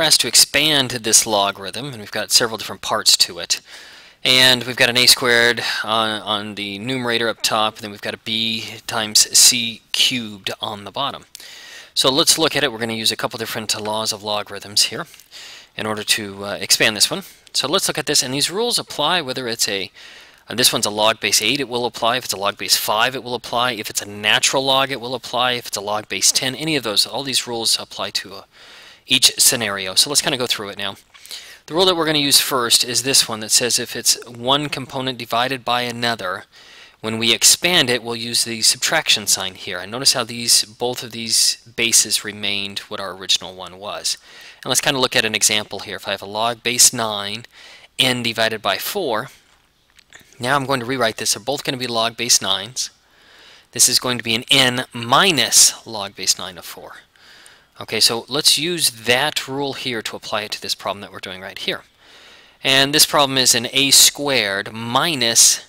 we're asked to expand this logarithm, and we've got several different parts to it. And we've got an a squared on the numerator up top, and then we've got a b times c cubed on the bottom. So let's look at it. We're going to use a couple different laws of logarithms here in order to expand this one. So let's look at this, and these rules apply whether it's this one's a log base 8, it will apply. If it's a log base 5, it will apply. If it's a natural log, it will apply. If it's a log base 10, any of those, all these rules apply to each scenario. So let's kind of go through it now. The rule that we're going to use first is this one that says if it's one component divided by another, when we expand it, we'll use the subtraction sign here. And notice how both of these bases remained what our original one was. And let's kind of look at an example here. If I have a log base 9, n divided by 4, now I'm going to rewrite this. They're both going to be log base 9s. This is going to be an n minus log base 9 of 4. Okay, so let's use that rule here to apply it to this problem that we're doing right here. And this problem is an a squared minus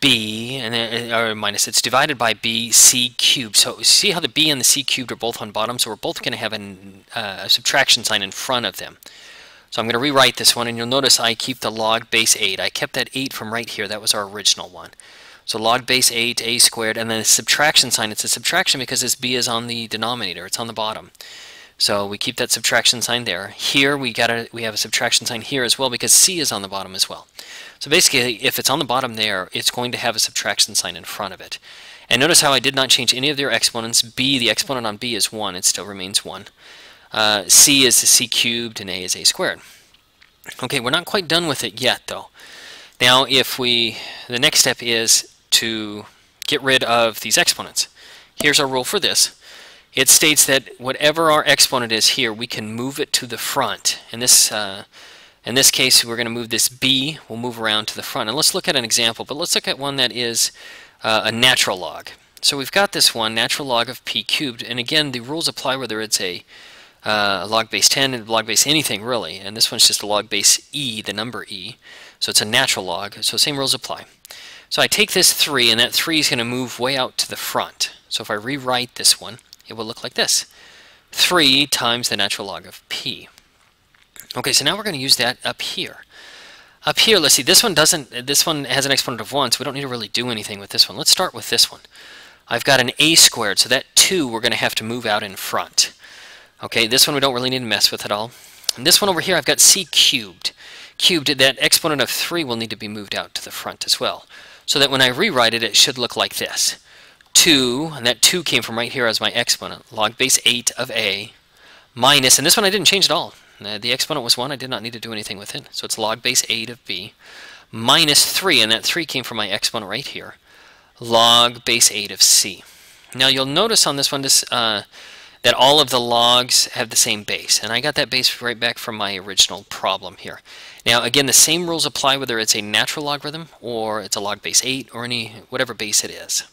b, it's divided by b c cubed. So see how the b and the c cubed are both on bottom, so we're both going to have a subtraction sign in front of them. So I'm going to rewrite this one, and you'll notice I keep the log base 8. I kept that 8 from right here. That was our original one. So log base 8, a squared, and then the subtraction sign. It's a subtraction because this b is on the denominator. It's on the bottom. So we keep that subtraction sign there. Here we have a subtraction sign here as well because c is on the bottom as well. So basically, if it's on the bottom there, it's going to have a subtraction sign in front of it. And notice how I did not change any of their exponents. B, the exponent on b is 1. It still remains 1. C is c cubed, and a is a squared. Okay, we're not quite done with it yet, though. Now, the next step is to get rid of these exponents. Here's our rule for this. It states that whatever our exponent is here, we can move it to the front. In this case, we're going to move this b. We'll move around to the front. And let's look at an example, but let's look at one that is a natural log. So we've got this one, natural log of p cubed, and again, the rules apply whether it's a log base 10 and log base anything really, and this one's just a log base e, the number e, so it's a natural log, so same rules apply. So I take this 3, and that 3 is going to move way out to the front. So if I rewrite this one, it will look like this. 3 times the natural log of p. Okay, so now we're going to use that up here. Up here, let's see, this one has an exponent of 1, so we don't need to really do anything with this one. Let's start with this one. I've got an a squared, so that 2 we're going to have to move out in front. Okay, this one we don't really need to mess with at all. And this one over here, I've got c cubed. That exponent of 3 will need to be moved out to the front as well. So that when I rewrite it, it should look like this. 2, and that 2 came from right here as my exponent, log base 8 of a, minus, and this one I didn't change at all. The exponent was 1, I did not need to do anything with it. So it's log base 8 of b, minus 3, and that 3 came from my exponent right here, log base 8 of c. Now you'll notice on this one, that all of the logs have the same base, and I got that base right back from my original problem here. Now again, the same rules apply whether it's a natural logarithm or it's a log base 8 or whatever base it is.